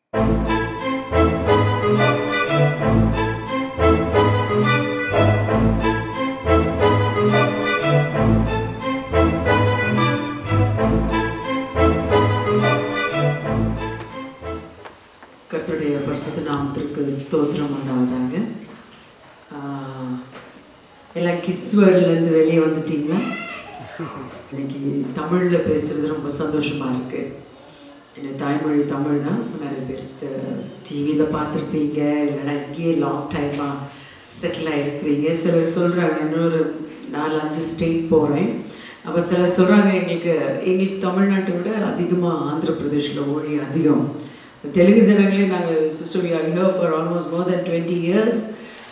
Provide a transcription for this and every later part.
கர்த்தருடைய பரிசுத்த நாமத்திற்கு ஸ்தோத்திரம் உண்டாவதாக. எல்லாம் கிட்ஸ் வேர்ல்ட்லேருந்து வெளியே வந்துட்டீங்களா? இன்னைக்கு தமிழில் பேசுகிறது ரொம்ப சந்தோஷமாக இருக்குது. என் தாய்மொழி தமிழ் தான். நிறைய பேர் டிவியில் பார்த்துருப்பீங்க, இல்லைனா இங்கேயே லாங் டைமாக செட்டில் ஆகிருக்கிறீங்க. சிலர் சொல்கிறாங்க இன்னொரு 4-5 ஸ்டேட் போகிறேன். அப்போ சிலர் சொல்கிறாங்க எங்களுக்கு தமிழ்நாட்டை விட அதிகமாக ஆந்திர பிரதேஷில் ஊழியம் அதிகம். தெலுங்கு ஜனங்களே நாங்கள் sister we are here for almost more than 20 years,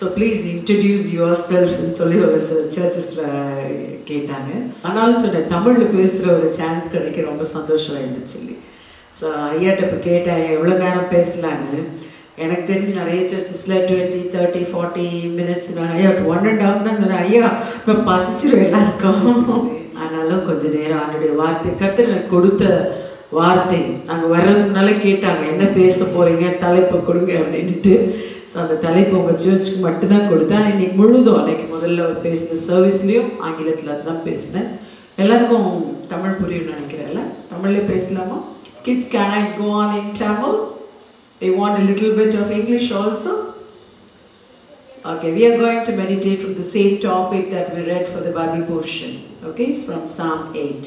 so please introduce yourself ன்னு சொல்லி ஒரு சர்ச்சஸில் கேட்டாங்க. ஆனாலும் சொன்னேன் தமிழில் பேசுகிற ஒரு சான்ஸ் கிடைக்க ரொம்ப சந்தோஷம் இருந்துச்சு. ஸோ ஐயாட்ட இப்போ கேட்டேன் எவ்வளோ நேரம் பேசலான்னு. எனக்கு தெரிஞ்சு நிறைய சர்ச்சஸில் 20, 30, 40 minutes நான் ஐயா 1.5 சொன்னேன். ஐயா இப்போ பசிச்சிடும் எல்லாருக்கும். ஆனாலும் கொஞ்சம் நேரம் அவனுடைய வார்த்தை கருத்து எனக்கு கொடுத்த வார்த்தை. நாங்கள் வர்றதுனால கேட்டாங்க என்ன பேச போகிறீங்க, தலைப்பை கொடுங்க அப்படின்ட்டு. ஸோ அந்த தலைப்பு உங்கள் சர்ச்சுக்கு மட்டும்தான் கொடுத்தேன். இன்னைக்கு முழுதும் அன்னைக்கு முதல்ல பேசின சர்வீஸ்லேயும் ஆங்கிலத்தில் அதுதான் பேசினேன். எல்லாருக்கும் தமிழ் புரியும்னு நினைக்கிறேன்ல. தமிழ்லேயே பேசலாமா? Kids, can I go on in Tamil? We want a little bit of English also? Okay, we are going to meditate from the same topic that we read for the Bible portion. Okay, it's from Psalm 8.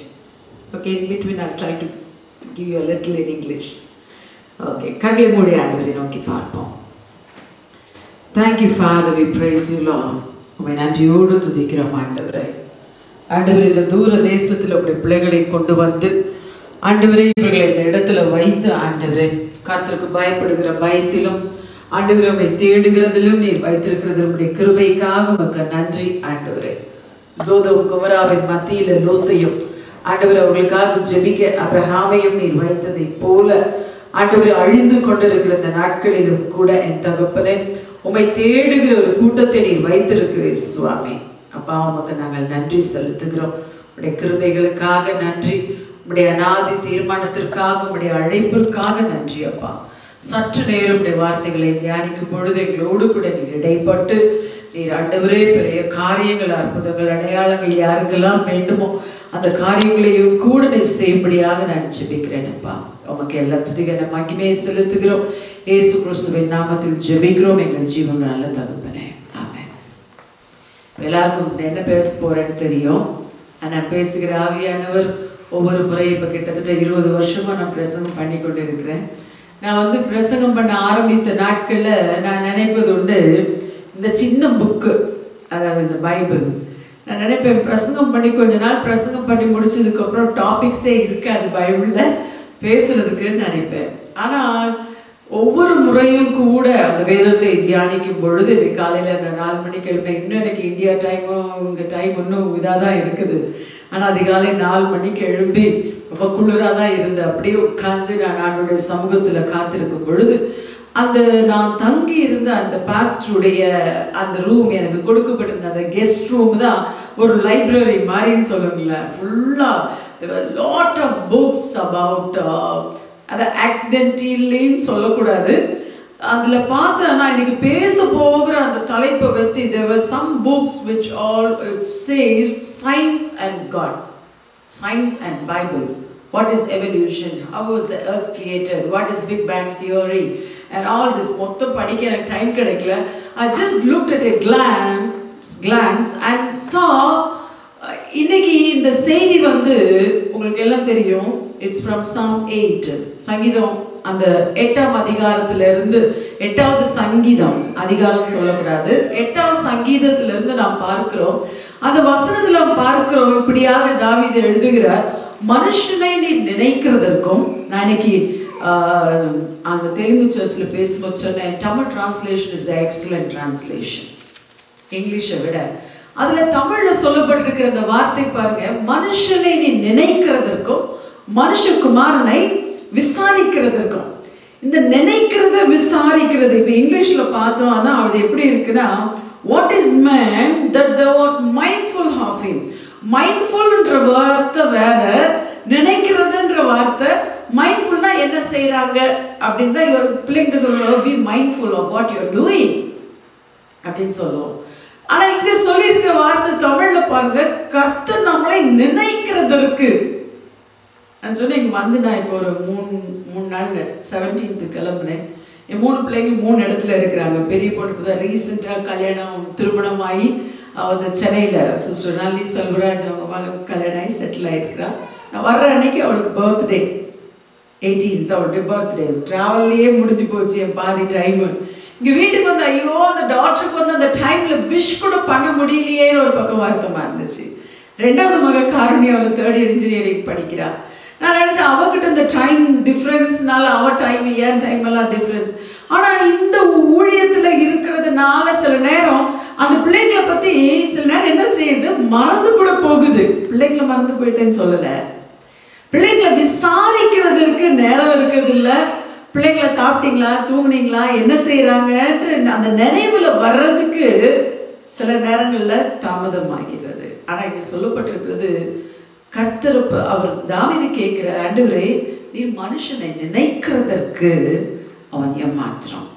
Okay, in between I'll try to give you a little in English. Okay, கண்களை மூடி ஆண்டவரை நோக்கி பார்ப்போம். Thank you Father, we praise you Lord. உம்மை நன்றியோடு துதிக்கிறோம் ஆண்டவரே. ஆண்டவரே, இந்த தூர தேசத்தில் உடைய பிள்ளைகளை கொண்டு வந்து ஆண்டவரே இவர்களை இந்த இடத்துல வைத்து ஆண்டவரே கர்த்தருக்கு பயப்படுகிற பயத்திலும் ஆண்டவரே உம்மை தேடுகிறதிலும் நீர் வைத்திருக்கிறது உம்முடைய கிருபைக்காக உமக்கு நன்றி ஆண்டவரே. சோதோம் குமராவின் மத்தியில் லோத்தையும் ஆண்டவர் அவர்களுக்காக ஜெபிக்க அப்ரஹாமையும் நீர் வைத்ததை போல ஆண்டவரை அழிந்து கொண்டிருக்கிற இந்த நாட்களிலும் கூட என் தகப்பனே உம்மை தேடுகிற ஒரு கூட்டத்தை நீர் வைத்திருக்கிறீர் சுவாமி. அப்பா, உமக்கு நாங்கள் நன்றி செலுத்துகிறோம். உடைய கிருபைகளுக்காக நன்றி, உடைய அநாதி தீர்மானத்திற்காக, உடைய அழைப்பிற்காக நன்றி அப்பா. சற்று நேரம் உடைய வார்த்தைகளை தியானிக்கும் பொழுது எங்களோடு கூட நீர் இடைப்பட்டு நீர் ஆண்டவரே பெரிய காரியங்கள், அற்புதங்கள், அடையாளங்கள் யாருக்கெல்லாம் வேண்டுமோ அந்த காரியங்களையும் கூட நீ செய்யும்படியாக நான் ஜெபிக்கிறேன் அப்பா. உமக்கு எல்லா துதிகன மகிமையை செலுத்துகிறோம். இயேசு கிறிஸ்துவின் நாமத்தில் ஜெபிக்கிறோம் எங்கள் ஜீவன் நல்ல தகப்பனே, ஆமென். எல்லாருக்கும் என்ன பேச போறேன்னு தெரியும். ஆனால் பேசுகிற ஆவியானவர் ஒவ்வொரு முறையும் இப்போ கிட்டத்தட்ட 20 வருஷமா நான் பிரசங்கம் பண்ணி கொண்டு இருக்கிறேன். நான் பிரசங்கம் பண்ண ஆரம்பித்த நாட்களில் நான் நினைப்பது உண்டு, இந்த சின்ன புக்கு, அதாவது இந்த பைபிள், நான் நினைப்பேன் பிரசங்கம் பண்ணி கொஞ்ச நாள் பிரசங்கம் பண்ணி முடிச்சதுக்கப்புறம் டாபிக்ஸே இருக்காது பைபிளில் பேசுறதுக்குன்னு நினைப்பேன். ஆனால் ஒவ்வொரு முறையும் கூட அந்த வேதத்தை தியானிக்கும் பொழுது காலையில் அந்த 4 மணிக்கு எழுப்பேன். இன்னும் எனக்கு இந்தியா டைமும் உங்கள் டைம் இன்னும் இதாக தான் இருக்குது. ஆனால் அதிகாலை 4 மணிக்கு எழும்பி ரொம்ப குளிராக தான் இருந்து அப்படியே உட்கார்ந்து நான் ஆண்டவருடைய சமூகத்தில் காத்திருக்கும் பொழுது அந்த நான் தங்கி இருந்த அந்த பாஸ்டருடைய அந்த ரூம் எனக்கு கொடுக்கப்பட்டிருந்த அந்த கெஸ்ட் ரூம் தான் ஒரு லைப்ரரி மாதிரின்னு சொல்லுங்களேன். ஃபுல்லாக லாட் ஆஃப் புக்ஸ் அபவுட் அதை ஆக்சிடென்டலின்னு சொல்லக்கூடாது. அதில் பார்த்தேன்னா இன்னைக்கு பேச போகிற அந்த தலைப்பை பற்றி there were some books which all it says science and God, science and Bible. What is evolution? How was the earth created? What is Big Bang theory? And all this மொத்தம் படிக்க எனக்கு டைம் கிடைக்கல. I just looked at a glance and saw இன்னைக்கு இந்த செய்தி உங்களுக்கு எல்லாம் தெரியும். It's from Psalm 8. சங்கீதம் அந்த 8ஆம் அதிகாரத்திலிருந்து 8வது சங்கீதம், அதிகாரம் சொல்லக்கூடாது, 8வது சங்கீதத்திலிருந்து நாம் பார்க்கிறோம். அந்த வசனத்துல பார்க்கிறோம் இப்படியாக தாவீது எழுதுகிறார், மனுஷனை நீ நினைக்கிறதற்கும். நான் இன்னைக்கு அந்த தெலுங்கு சர்ச்சில் பேசும்போது சொன்னேன், Tamil translation is excellent translation இங்கிலீஷை விட. அதுல தமிழ்ல சொல்லப்பட்டிருக்கிற அந்த வார்த்தை பாருங்க, மனுஷனை நீ நினைக்கிறதற்கும் மனுஷகுமாரனை விசாரிக்கிறதற்கும். இந்த நினைக்கிறத விசாரிக்கிறது இப்ப இங்கிலீஷ்ல பார்த்தோம். ஆனா அது எப்படி இருக்குன்னா, what is man that thou art mindful of him. மைண்ட்ஃபுல்ன்ற வார்த்தை வேற, நினைக்கிறதுன்ற வார்த்தை மைண்ட்ஃபுல்னா என்ன செய்யறாங்க அப்படின்னு தான் பிள்ளைங்க சொல்லுவோம். Be mindful of what you are doing அப்படின்னு சொல்லுவோம். ஆனா இங்க சொல்லி இருக்கிற வார்த்தை தமிழ்ல பாருங்க, கர்த்தர் நம்மளை நினைக்கிறதற்கு. நான் சொன்னேன் இங்க வந்து நான் இப்போ ஒரு மூணு நாள் 17th கிளம்புனேன். என் 3 பிள்ளைங்க 3 இடத்துல இருக்கிறாங்க. பெரிய பொண்ணுக்கு தான் ரீசெண்டாக திருமணம் ஆகி அவள் சென்னையில் சிஸ்டர் நல்லி செல்வராஜ் அவங்க மகன் கல்யாணம் ஆகி செட்டில் ஆகிருக்கிறா. நான் வர்ற அன்னைக்கு அவளுக்கு பர்த்டே 18th அவளுடைய பர்த்டே. ட்ராவல்லையே முடிஞ்சு போச்சு என் பாதி டைமு. இங்கே வீட்டுக்கு வந்து ஐயோ அந்த டாக்டருக்கு வந்து அந்த டைமில் விஷ் கூட பண்ண முடியலையேன்னு ஒரு பக்கம் வருத்தமாக இருந்துச்சு. 2வது மகன் காருண்யா அவள் 3rd year engineering படிக்கிறா. நான் நினச்சேன் அவகிட்ட இந்த டைம் டிஃப்ரென்ஸ்னால அவள் டைம் ஏன் டைம் எல்லாம் டிஃப்ரென்ஸ். ஆனால் இந்த ஊழியத்தில் இருக்கிறதுனால சில நேரம் அந்த பிள்ளைங்களை பற்றி சில நேரம் என்ன செய்யுது, மறந்து கூட போகுது. பிள்ளைங்களை மறந்து போயிட்டேன்னு சொல்லலை, பிள்ளைங்களை விசாரிக்கிறதுக்கு நேரம் இருக்கிறது இல்லை. பிள்ளைங்களை சாப்பிட்டீங்களா, தூங்குனீங்களா, என்ன செய்கிறாங்கன்ற அந்த நினைவில் வர்றதுக்கு சில நேரங்களில் தாமதமாகிறது. ஆனால் இங்கே சொல்லப்பட்டிருக்கிறது, கர்த்தர் அவர் தாவீது கேட்கிற, ஆண்டவரே நீ மனுஷனை நினைக்கிறதற்கு அவன் ஏமாற்றான்.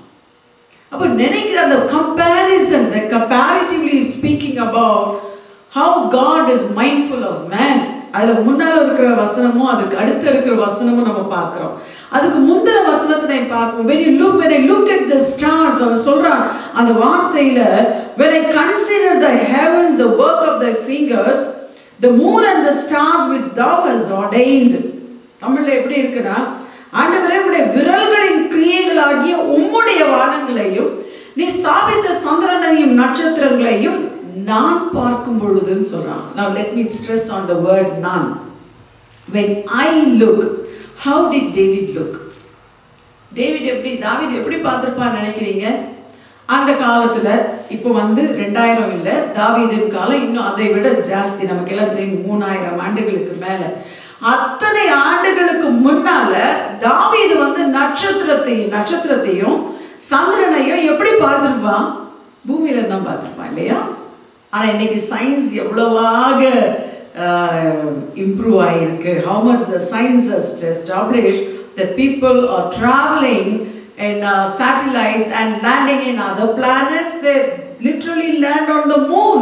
அப்போ நினைக்கிற அந்த comparison, the comparatively speaking about how God is mindful of man. அதில் முன்னால் இருக்கிற வசனமும் அதுக்கு அடுத்து இருக்கிற வசனமும் நம்ம பார்க்குறோம். அதுக்கு முந்தின வசனத்தை நான் பார்ப்போம். when I look at the stars, அவன் சொல்றான் அந்த வார்த்தையில, when I consider the heavens, the work of thy fingers, the moon and the stars which thou hast ordained. தமிழ்ல எப்படி இருக்குன்னா, ஆண்டவரே உம்முடைய விரல்களின் கிரியைகளாகிய உம்முடைய வானங்களையும் நீ ஸ்தாபித்த சந்திரனையும் நட்சத்திரங்களையும் நான் பார்க்கும் பொழுதுன்னு சொல்றான். Now let me stress on the word none. When I look, how did David look? தாவீது எப்படி பார்த்திருப்பான்னு நினைக்கிறீங்க? அந்த காலத்துல இப்போ 2000 இல்லை, தாவீதின் காலம் இன்னும் அதை விட ஜாஸ்தி. நமக்கு எல்லாம் தெரியும் 3000 ஆண்டுகளுக்கு மேல. அத்தனை ஆண்டுகளுக்கு முன்னால தாவீது நட்சத்திரத்தையும் சந்திரனையும் எப்படி பார்த்திருப்பான்? பூமியில தான் பார்த்திருப்பான் இல்லையா? ஆனா இன்னைக்கு சயின்ஸ் எவ்வளவாக இம்ப்ரூவ் ஆயிருக்கு. how much the science has established that people are traveling in satellites and landing in other planets. They literally land on the moon.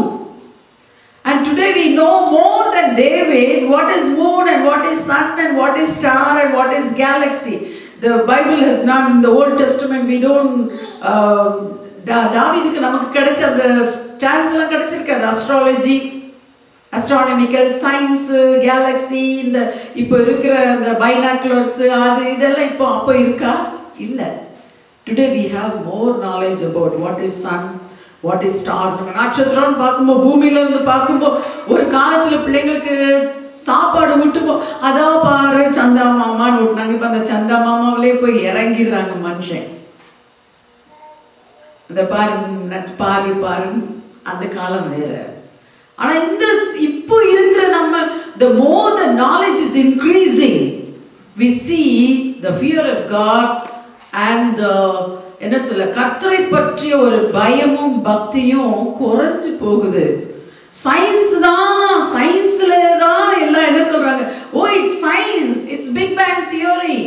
And today we know more than David what is moon and what is sun and what is star and what is galaxy. The Bible has not, in the Old Testament we don't தாவீதுக்கு நமக்கு கிடைச்ச அந்த stars எல்லாம் கிடைச்சிருக்கு. அது astrology, astronomical science, Galaxy, இந்த இப்போ இருக்கிற அந்த பைனாக்குலர்ஸ், அது இதெல்லாம் இப்போ அப்போ இருக்கா? இல்லை. Today we have more knowledge about what is sun, what is stars. நம்ம நட்சத்திரம்னு பார்க்கும்போது, பூமியில இருந்து பார்க்கும்போது, ஒரு காலத்துல பிள்ளைங்களுக்கு சாப்பாடு ஊட்டுப்போம், அதோ பாரு சந்தா மாமான்னு ஊட்டினாங்க. இப்போ அந்த சந்தா மாமாவிலே போய் இறங்கிடுறாங்க மனுஷன். இந்த பாரு அந்த காலம் வேற. ஆனா இந்த இப்போ இருக்கிற நம்ம, the more the knowledge is increasing, we see the fear of God and the என்ன சொல்ல, கர்த்தரை பற்றிய ஒரு பயமும் பக்தியும் குறைஞ்சு போகுது. சயின்ஸ்ல தான் எல்லாம் என்ன சொல்றாங்க, oh it's science, it's big bang theory,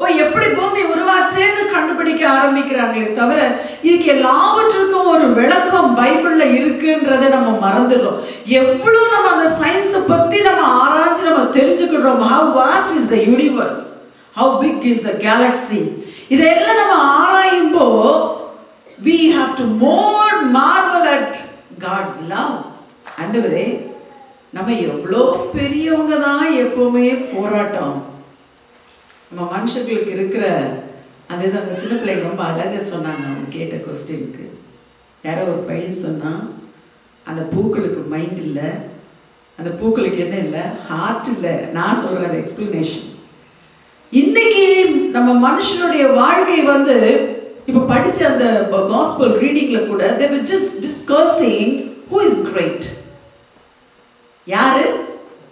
oh எப்படி பூமி உருவாச்சேன்னு கண்டுபிடிக்க ஆரம்பிக்கிறாங்களே தவிர இதுக்கு எல்லாவற்றுக்கும் ஒரு விளக்கம் பைபிள்ல இருக்குன்றதை நம்ம மறந்துடுறோம். எவ்வளவு நம்ம அந்த சயின்ஸை பத்தி நம்ம ஆராய்ச்சி நம்ம தெரிஞ்சுக்கிறோம். how vast is the universe, how big is the galaxy. இதெல்லாம் நம்ம ஆராயும்போ we have to more marvel at God's love. ஆண்டவரே நம்ம எவ்வளோ பெரியவங்க தான். எப்பவுமே போராட்டம் நம்ம மனுஷங்களுக்கு இருக்கிற அதுதான். அந்த சின்ன பிள்ளைங்க ரொம்ப அழகாக சொன்னாங்க. அவங்க கேட்ட கொஸ்டினுக்கு யாரோ ஒரு பையன் சொன்னான், அந்த பூக்களுக்கு மைண்ட் இல்லை, அந்த பூக்களுக்கு என்ன இல்லை, ஹார்ட் இல்லை. நான் சொல்கிறேன் அந்த எக்ஸ்பிளனேஷன். இன்னைக்கு நம்ம மனுஷனுடைய வாழ்க்கை இப்போ படிச்ச அந்த காஸ்பல் ரீடிங்ல கூட they were just discussing who is great, யாரு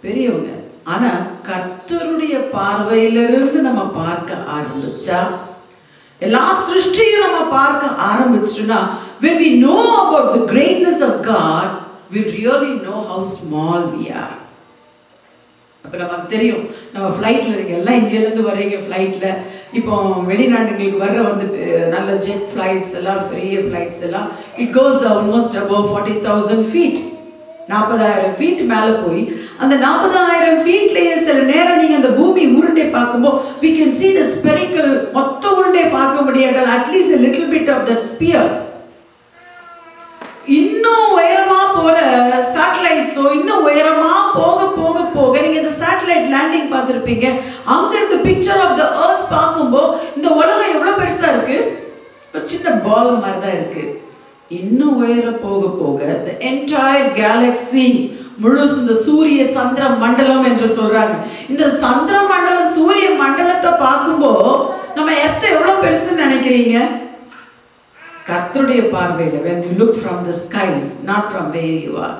பெரியவங்க. ஆனா கர்த்தருடைய பார்வையிலிருந்து நம்ம பார்க்க ஆரம்பிச்சா, எல்லா சிருஷ்டியும் நம்ம பார்க்க ஆரம்பிச்சிட்டோம்னா, when we know about the greatness of God, we really know how small we are. அப்போ நமக்கு தெரியும், நம்ம ஃப்ளைட்டில் இருக்க எல்லாம் இந்தியாவிலேருந்து வர்றீங்க ஃப்ளைட்டில். இப்போ வெளிநாடுகளுக்கு வர்ற வந்து நல்ல ஜெட் ஃப்ளைட்ஸ் எல்லாம், பெரிய ஃப்ளைட்ஸ் எல்லாம், it goes almost above 40,000 feet, 40,000 feet மேலே போய் அந்த 40,000 feetலேயே சில நேரம் நீங்கள் அந்த பூமி உருண்டை பார்க்கும்போது we can see the spherical, மொத்த உருண்டை பார்க்க முடியாது, at least a little bit of that sphere. இன்னும் உயரமா போற சேட்டலைட்ஸோ இன்னும் உயரமா போக போக போக நீங்க இந்த சேட்டலைட் லேண்டிங் பார்த்துருப்பீங்க. அங்க இருந்து பிக்சர் ஆஃப் த எர்த் பார்க்கும்போது இந்த உலகம் எவ்வளவு பெருசா இருக்கு, ஒரு சின்ன பால் மாதிரி தான் இருக்கு. இன்னும் உயர போக போக the entire galaxy, முழு இந்த சூரிய சந்திர மண்டலம் என்று சொல்றாங்க. இந்த சந்திர மண்டலம் சூரிய மண்டலத்தை பார்க்கும்போது நம்ம எர்த் எவ்வளவு பெருசுன்னு நினைக்கிறீங்க? கர்த்தருடைய பார்வையில when you look from the skies, not from where you are,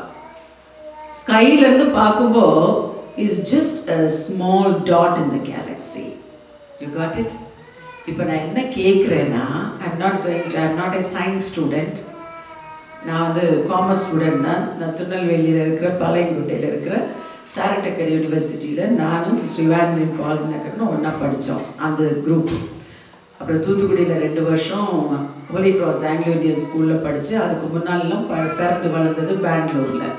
ஸ்கைல இருந்து பார்க்கும்போது is just a small dot in the galaxy. You got it? இப்போ நான் என்ன கேட்குறேன்னா, I'm not a science student. நான் வந்து காமர்ஸ் ஸ்டூடெண்ட் தான். நான் திருநெல்வேலியில் இருக்கிற பாளையங்கோட்டையில் இருக்கிற சாரட்டக்கர் யூனிவர்சிட்டியில் நானும் சிஸ்டர் இவாஞ்சலின் பால் நக்கர்னு ஒன்றா படித்தோம், அந்த குரூப். அப்புறம் தூத்துக்குடியில் 2 வருஷம் ஹோலி கிராஸ் ஆங்கிலோ இந்தியன் ஸ்கூலில் படித்து, அதுக்கு முன்னாலெல்லாம் பிறந்து வளர்ந்தது பெங்களூரில்.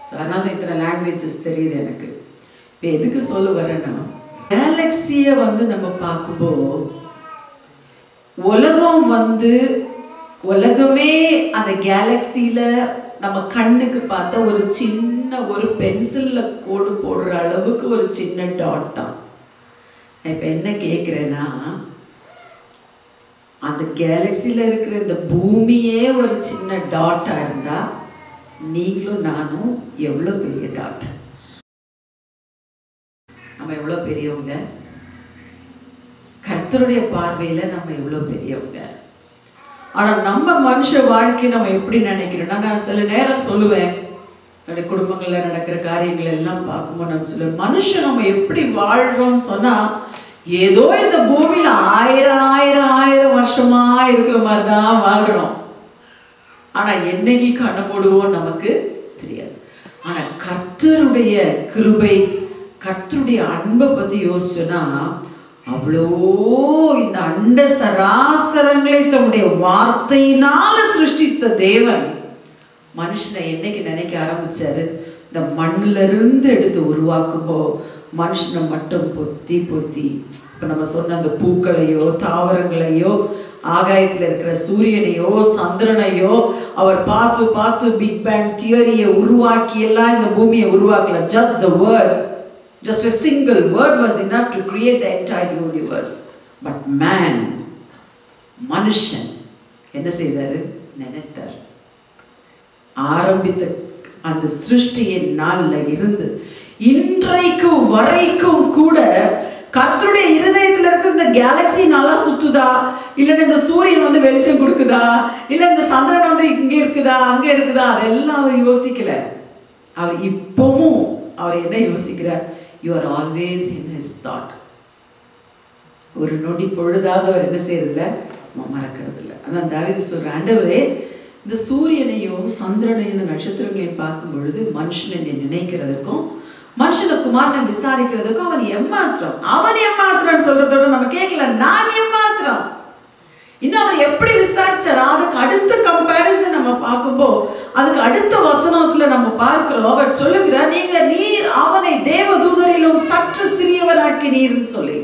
ஸோ அதனால இத்தனை லாங்குவேஜஸ் தெரியுது எனக்கு. இப்போ எதுக்கு சொல்ல வரேன்னா, கேலக்சியை வந்து நம்ம பார்க்கும்போது உலகம் வந்து உலகமே அந்த கேலக்சியில் நம்ம கண்ணுக்கு பார்த்தா ஒரு சின்ன ஒரு பென்சிலில் கோடு போடுற அளவுக்கு ஒரு சின்ன டாட் தான். நான் இப்போ என்ன கேட்குறேன்னா, அந்த கேலக்சியில் இருக்கிற இந்த பூமியே ஒரு சின்ன டாட்டாக இருந்தால் நீங்களும் நானும் எவ்வளோ பெரிய டாட், நம்ம எவ்வளோ பெரியவங்க, கர்த்தருடைய பார்வையில் நம்ம எவ்வளோ பெரியவங்க. ஆனால் நம்ம மனுஷ வாழ்க்கை நம்ம எப்படி நினைக்கிறோம்னா, நான் சில நேரம் சொல்லுவேன், என்னுடைய குடும்பங்களில் நடக்கிற காரியங்கள் எல்லாம் பார்க்கும்போது நம்ம சொல்லுவேன், மனுஷன் நம்ம எப்படி வாழ்கிறோம்னு சொன்னால் ஏதோ இந்த பூமியில் 1000 வருஷமா இருக்கிற மாதிரி தான் வாழ்கிறோம். ஆனால் என்னைக்கு கண்ண போடுவோம் நமக்கு தெரியாது. ஆனால் கர்த்தருடைய கிருபை, கர்த்தருடைய அன்பை பற்றி யோசிச்சோன்னா, அவ்வளோ இந்த அண்ட சராசரங்களை தம்முடைய வார்த்தையினால சிருஷ்டித்த தேவன் மனுஷனை என்னைக்கு நினைக்க ஆரம்பிச்சாரு, இந்த மண்ணிலிருந்து எடுத்து உருவாக்கும்போ மனுஷனை மட்டும் பொத்தி பொத்தி, இப்போ நம்ம சொன்ன அந்த பூக்களையோ தாவரங்களையோ ஆகாயத்தில் இருக்கிற சூரியனையோ சந்திரனையோ அவர் பார்த்து பார்த்து பிக் பேங் தியரியை உருவாக்கி எல்லாம் இந்த பூமியை உருவாக்கல. Just the word, just a single word was enough to create the entire universe. But man, மனுஷன் என்ன செய்தாரு? நினைத்தார். ஆரம்பித்த அந்த சிருஷ்டியின் நாள்ல இருந்து இன்றைக்கு வரைக்கும் கூட கர்த்தருடைய இருதயத்தில் இருக்கிற இந்த கேலக்சி நல்லா சுத்துதா, இல்லைன்னா இந்த சூரியன் வந்து வெளிச்சம் கொடுக்குதா, இல்லை இந்த சந்திரன் வந்து இங்கே இருக்குதா அங்கே இருக்குதா, அதெல்லாம் அவர் யோசிக்கல. அவர் இப்பவும் அவர் என்ன யோசிக்கிறார்? You are always in his thought. ஒரு நொடி பொழுதாவது அவர் என்ன செய்யறதில்ல, மறக்கிறது இல்லை. அதான் தாவீது சொல்ற, ஆண்டவரே இந்த சூரியனையும் சந்திரனையும் இந்த நட்சத்திரங்களையும் பார்க்கும் பொழுது மனுஷனை நினைக்கிறதுக்கும் மனுஷன குமாரனை விசாரிக்கிறதுக்கும் அவன் எம்மாத்திரம், அவன் எம்மாத்திரம் சொல்றதோட நம்ம கேட்கல, நான் எம்மாத்திரம். இன்னும் அவன் எப்படி விசாரிச்சாரா, அதுக்கு அடுத்த கம்பேரிசன் நம்ம பார்க்கும்போது அதுக்கு அடுத்த வசனத்துல நம்ம பார்க்கிறோம், அவர் சொல்லுகிறார், நீர் அவனை தேவதூதரிலும் சற்று சிறியவராக்கி நீர்னு சொல்லி.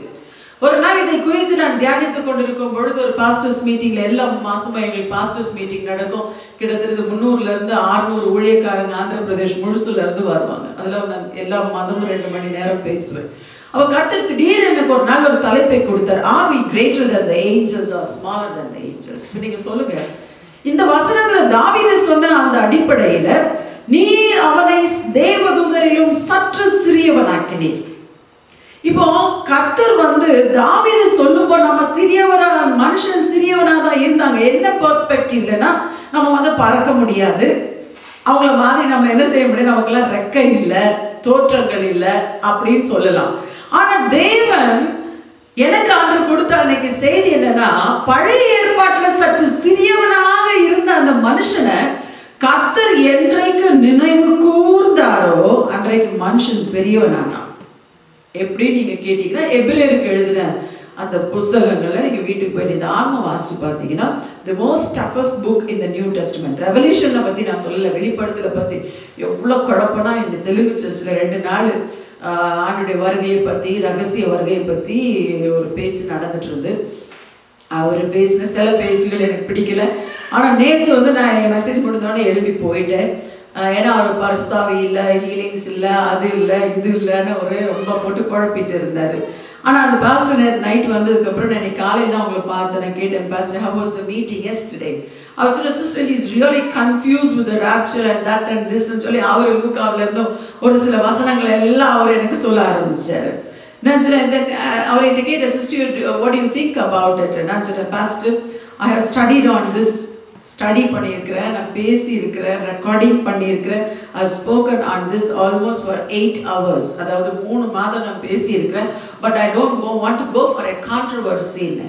ஒரு நாள் இதை குறித்து நான் தியானித்துக் கொண்டிருக்கும் பொழுது ஒரு பாஸ்டர்ஸ் மீட்டிங்ல, எல்லா மாசமும் எங்களுக்கு பாஸ்டர்ஸ் மீட்டிங் நடக்கும். கிட்டத்தட்ட 300ல இருந்து 600 ஊழியக்காரங்க ஆந்திர பிரதேஷ் முழுசுல இருந்து வருவாங்க. அதுல நான் எல்லா மாதமும் 2 மணி நேரம் பேசுவேன். அவ கர்த்தர் திடீர்னு எனக்கு ஒரு நாள் ஒரு தலைப்பை கொடுத்தார், are we greater than the angels or smaller than the angels? நீங்க சொல்லுங்க, இந்த வசனத்துல தாவீது சொன்ன அந்த அடிப்படையில நீர் அவனை தேவதூதரிலும் சற்று சிறியவனாக்கினீர். இப்போ கர்த்தர் வந்து தாவீது சொல்லும்போ நம்ம சிறியவரா, மனுஷன் சிறியவனா தான் இருந்தாங்க. என்ன பெர்ஸ்பெக்டிவ்லனா, நம்ம வந்து பறக்க முடியாது, அவங்கள மாதிரி நம்ம என்ன செய்ய முடியும், நமக்கெல்லாம் ரெக்கை இல்லை, தோற்றங்கள் இல்லை அப்படின்னு சொல்லலாம். ஆனா தேவன் எனக்கு அன்று கொடுத்த அன்னைக்கு செய்தி என்னன்னா, பழைய ஏற்பாட்டுல சற்று சிறியவனாக இருந்த அந்த மனுஷனை கர்த்தர் என்றைக்கு நினைவு கூர்ந்தாரோ அன்றைக்கு மனுஷன் பெரியவனானான். எப்படி நீங்கள் கேட்டிங்கன்னா எபிரேயருக்கு எழுதின அந்த புஸ்தகங்களை நீங்கள் வீட்டுக்கு போய் நிதானமாக வாசித்து பார்த்தீங்கன்னா the most toughest book in the New Testament. ரெவல்யூஷனை பற்றி நான் சொல்லலை, வெளிப்படுத்தலை பற்றி எவ்வளோ குழப்பம்னா இந்த தெலுங்கு சர்ச்சில் 2 நாள் ஆண்டுடைய வருகையை பற்றி, ரகசிய வருகையை பற்றி ஒரு பேச்சு நடந்துட்டு இருந்து, அவர் பேசின சில பேச்சுகள் எனக்கு பிடிக்கல. ஆனால் நேற்று வந்து நான் என் மெசேஜ் முடிந்தோடனே எழுப்பி போயிட்டேன். ஏன்னா அவர் பரிசுத்தாவி இல்லை, ஹீலிங்ஸ் இல்லை, அது இல்லை, இது இல்லைன்னு ஒரே ரொம்ப போட்டு குழப்பிட்டு இருந்தார். ஆனால் அந்த பாஸ்டர் நேற்று நைட் வந்ததுக்கப்புறம் நான் இன்னைக்கு காலையில் தான் உங்களை பார்த்து நான் கேட்டேன், pastor how was the meeting yesterday? அவர் சொன்ன sister he is really confused with the rapture and that and this ன்னு சொல்லி அவர் லூக்காவில் இருந்தும் ஒரு சில வசனங்களை எல்லாம் அவர் எனக்கு சொல்ல ஆரம்பிச்சார். நான் சொன்னேன், அவர்கிட்ட கேட்டேன், sister what do you think about it? நான் சொன்னேன், pastor I have studied on this, study பண்ணியிருக்கிறேன், நான் பேசியிருக்கிறேன், ரெக்கார்டிங் பண்ணியிருக்கிறேன். I spoken on this almost for 8 hours, அதாவது 3 மாதம் நான் பேசியிருக்கிறேன். But I don't want to go for a கான்ட்ரவர்சின்னு.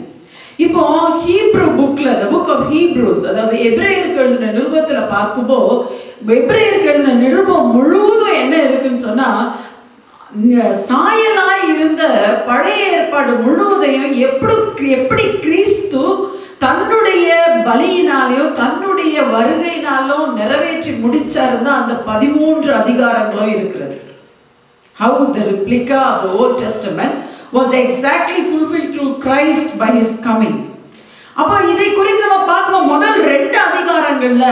இப்போ ஹீப்ரூ புக்கில், த புக் ஆஃப் ஹீப்ரூஸ், அதாவது எபிரேயருக்கு எழுதின நிருபத்தில் பார்க்கும்போது, எபிரேயருக்கு எழுதின நிருபம் முழுவதும் என்ன இருக்குன்னு சொன்னால், சாயலாய் இருந்த பழைய ஏற்பாடு முழுவதையும் எப்படி கிறிஸ்து தன்னுடைய பலியினாலையும் தன்னுடைய வருகையினாலும் நிறைவேற்றி முடிச்சாருன்னா அந்த 13 அதிகாரங்களும் இருக்கிறது. How the replica of the Old Testament was exactly fulfilled through Christ by his coming. அப்போ இதை குறித்து நம்ம பார்க்கணும். முதல் 2 அதிகாரங்கள்ல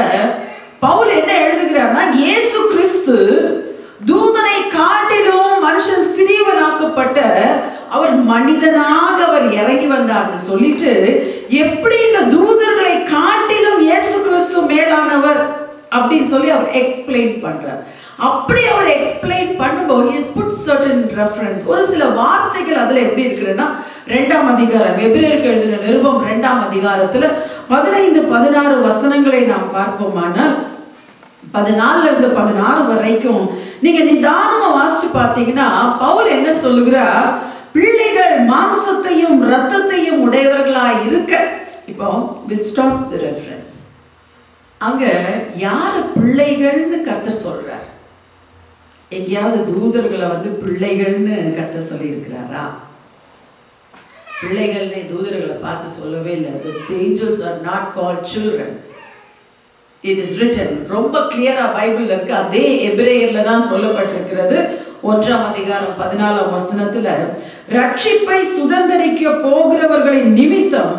பவுல் என்ன எழுதுகிறார்னா, இயேசு கிறிஸ்து தூதனை காட்டிலும் மனுஷன் சிறியவனாக்கப்பட்ட அவர் மனிதனாக அவர் இறங்கி வந்தார்னு சொல்லிட்டு, எப்படி இந்த தூதர்களை காட்டிலும் இயேசு கிறிஸ்து மேலானவர் அப்படின்னு சொல்லி அவர் எக்ஸ்பிளைன் பண்றார். அப்படி அவர் எக்ஸ்பிளைன் பண்ணும்போது he has put certain reference, ஒரு சில வார்த்தைகள் அதுல எப்படி இருக்குன்னா, 2ஆம் அதிகாரம் எபிரேயருக்கு எழுதின நிருபம் 2ஆம் அதிகாரத்துல 15-16 வசனங்களை நாம் பார்ப்போமானால் 14 இருந்து 16 வரைக்கும் நீங்க நிதானமா வாசிச்சு பார்த்தீங்கன்னா பவுல் என்ன சொல்லுகிறார், பிள்ளைகள் மாம்சத்தையும் இரத்தத்தையும் உடையவர்களாய் இருக்க. இப்போ we'll stop the reference. அங்க யார் பிள்ளைகள்னு கர்த்தர் சொல்றார்? எங்கேயாவது தூதர்களை வந்து பிள்ளைகள்னு கர்த்தர் சொல்லி இருக்கிறாரா? பிள்ளைகள்னு தூதர்களை பார்த்து சொல்லவே இல்லை. The angels are not called children. It is written, ரொம்ப கிளியரா பைபிள்ல இருக்கு. அதே எபிரேயர்ல தான் சொல்லப்பட்டிருக்கிறது. 1ஆம் அதிகாரம் 14ஆம் வசனத்துல, ரட்சிப்பை சுதந்தரிக்க போகிறவர்களின் நிமித்தம்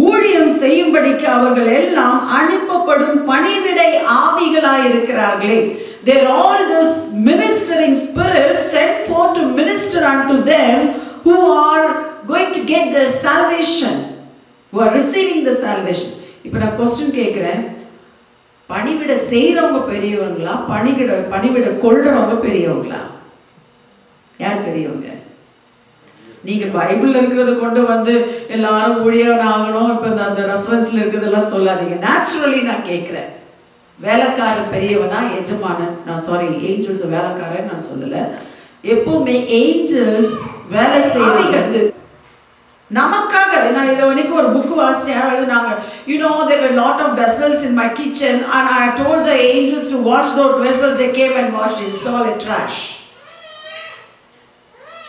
ஊழியம் செய்யும்படிக்கு அவர்கள் எல்லாம் அனுப்பப்படும் பணிவிடை ஆவிகளாய் இருக்கிறார்களே. They are all those ministering spirits sent forth to minister unto them who are going to get their salvation, who are receiving the salvation. இப்போ நான் क्वेश्चन கேக்குறேன், பணிவிட செய்யறவங்க பெரியவங்களா, பணிவிட கொள்றவங்க பெரியவங்களா? யார் பெரியவங்க? நீங்க பைபிள்ல இருக்கிறத கொண்டு வந்து எல்லாரும் ஊழியன் ஆகணும், இப்ப அந்த ரெஃபரன்ஸ்ல இருக்கிறதெல்லாம் சொல்லாதீங்க. நேச்சுரலி நான் கேட்கிறேன், வேலைக்காரன் பெரியவனா எஜமானன்? நான் சாரி, ஏஞ்சல்ஸ் வேலைக்காரன் நான் சொல்லல. எப்பவுமே ஏஞ்சல்ஸ் வேலை செய்யறது நமக்காக. நான் இதை வரைக்கும் ஒரு புக் வாசிச்சேன், நாங்க you know there were a lot of vessels in my kitchen and I told the angels to wash those vessels. They came and washed it. It's all a trash.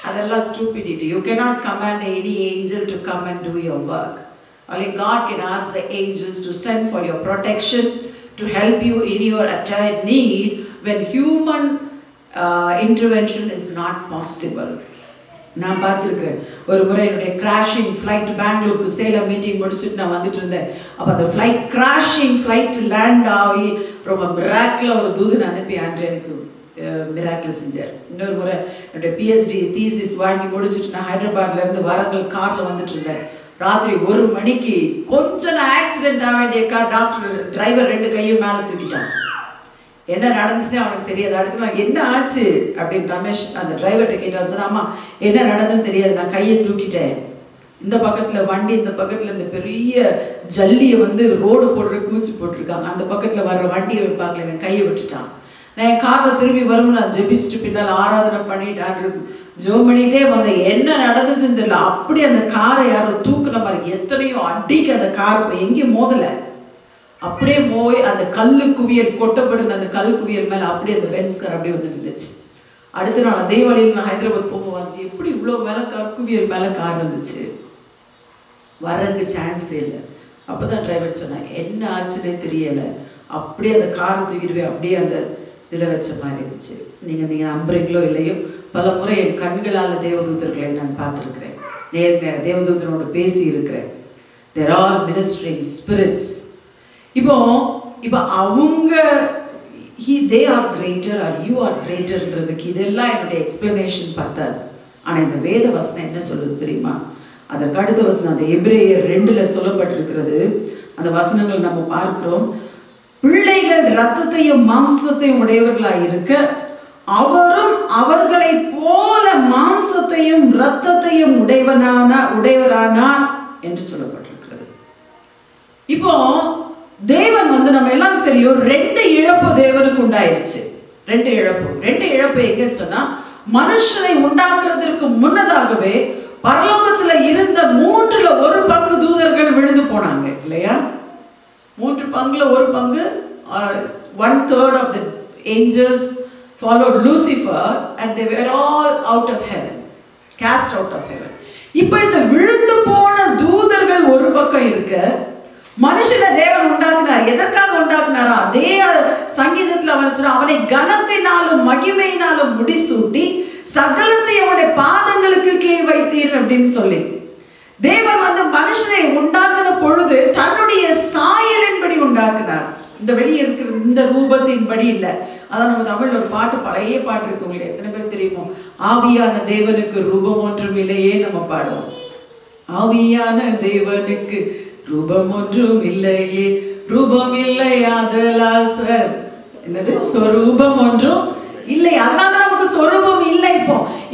அதெல்லாம் stupidity. You cannot command any angel to come and do your work. Only God can ask the angels to send for your protection, to help you in your attire need when human intervention is not possible. நான் பார்த்துருக்கேன். ஒரு முறை என்னுடைய crashing flight, பெங்களூருக்கு Salem meeting முடிச்சுட்டு நான் வந்துட்டு இருந்தேன். அப்போ அந்த ஃப்ளைட் கிராஷிங் ஃப்ளைட் லேண்ட் ஆகி ரொம்ப மிராக்கில் ஒரு தூதன் அனுப்பி ஆண்டு எனக்கு மிராக்கிள் செஞ்சார். இன்னொரு முறை என்னுடைய பிஹெச்டி தீசிஸ் வாங்கி முடிச்சுட்டு நான் ஹைதராபாத்லேருந்து வரங்கள் காரில் வந்துட்டு இருந்தேன். ராத்திரி 1 மணிக்கு கொஞ்சம் ஆக்சிடென்ட் ஆக வேண்டிய கார், டாக்டர் டிரைவர் 2 கையும் மேலே தூக்கிட்டான். என்ன நடந்துச்சுன்னு அவனுக்கு தெரியாது. அடுத்து நான் என்ன ஆச்சு அப்படின்னு ரமேஷ் அந்த டிரைவர்கிட்ட கேட்டால் சொன்னாமா, என்ன நடந்ததுன்னு தெரியாது, நான் கையை தூக்கிட்டேன். இந்த பக்கத்தில் வண்டி, இந்த பக்கத்தில் இந்த பெரிய ஜல்லியை வந்து ரோடு போடுற கூச்சி போட்டிருக்காங்க, அந்த பக்கத்தில் வர்ற வண்டியை பார்க்கல, இவன் கையை விட்டுட்டான். நான் என் காரில் திரும்பி வரும், நான் ஜெபிச்சுட்டு பின்னால் ஆராதனை பண்ணிட்டான், ஜோம் பண்ணிகிட்டே வந்தேன். என்ன நடந்துச்சுன்னு தெரியல. அப்படி அந்த காரை யாரோ தூக்குன மாதிரி எத்தனையோ அடிக்கு அந்த கார் எங்கேயும் மோதலை, அப்படியே போய் அந்த கல்லு குவியல் கொட்டப்படுது, அந்த கல் குவியல் மேலே அப்படியே அந்த பென்ஸ் கார் அப்படியே வந்து நின்றுச்சு. அடுத்த நாள் அதே வழியில் நான் ஹைதராபாத் போகும்போது எப்படி இவ்வளோ மேலே குவியல் மேலே கார் வந்துச்சு, வரதுக்கு சான்ஸே இல்லை. அப்போ தான் டிரைவர் சொன்னாங்க, என்ன ஆச்சுன்னே தெரியலை, அப்படியே அந்த காரை தூக்கிடுவே அப்படியே அந்த இதில் வச்ச மாதிரி இருந்துச்சு. நீங்கள் நம்புறீங்களோ இல்லையோ, பல முறை என் கண்களால் தேவதூதர்களை நான் பார்த்துருக்கிறேன், நேர்க தேவதூதனோட பேசி இருக்கிறேன். There all ministering spirits. இப்போ அவங்க they are greater are you are கிரேட்டர்ன்றதுக்கு இதெல்லாம் என்னுடைய எக்ஸ்பிளனேஷன் பத்தாது. ஆனால் இந்த வேத வசனம் என்ன சொல்லுது தெரியுமா? அதற்கு அடுத்த வசனம் அந்த எபிரேயர் 2ல் சொல்லப்பட்டிருக்கிறது. அந்த வசனங்கள் நம்ம பார்க்கிறோம். பிள்ளைகள் இரத்தத்தையும் மாம்சத்தையும் உடையவர்களாய் இருக்க அவரும் அவர்களை போல மாம்சத்தையும் இரத்தத்தையும் உடையவரானார் என்று சொல்லப்பட்டிருக்கிறது. இப்போ தேவன் நம்ம எல்லாரும் தெரியும், 2 இழப்பு தேவனுக்கு உண்டாயிருச்சு. 2 இழப்பு எங்கன்னு சொன்னா, மனுஷனை உண்டாக்குறதற்கு முன்னதாகவே பரலோகத்துல இருந்த 3ல் 1 பங்கு தூதர்கள் விழுந்து போனாங்க இல்லையா? 3 பங்குல 1 பங்கு, 1/3 of the angels followed Lucifer and they were all out of heaven, cast out of heaven. இப்போ இந்த விழுந்து போன தூதர்கள் ஒரு பக்கம் இருக்க, மனுஷனை தேவன் உண்டாக்குனார். எதற்காக உண்டாக்குனாரோ அதே சங்கீதத்தில் அவன் சொன்ன, அவனை கனத்தினாலும் மகிமையினாலும் முடிசூட்டி சகலத்தை அவனுடைய பாதங்களுக்கு கீழ் வைத்தீர் அப்படின்னு சொல்லி தேவன் மனுஷனை உண்டாக்குன பொழுது தன்னுடைய சாயலின்படி உண்டாக்குனார். இந்த வெளியே இருக்கிற இந்த ரூபத்தின்படி இல்லை. அதான் நம்ம தமிழ்ல ஒரு பாட்டு, பழைய பாட்டு இருக்கு, உங்களுக்கு எத்தனை பேர் தெரியுமோ? ஆவியான தேவனுக்கு ரூபம் ஒன்றும் இல்லையே நம்ம பாடுவோம். ஆவியான தேவனுக்கு ரூபம் ஒன்றும் இல்லையே, ரூபம் இல்லை ஆதலால் சார் என்னது சொரூபம் ஒன்றும் இல்லை, அதனால நமக்கு சொரூபம் இல்லை.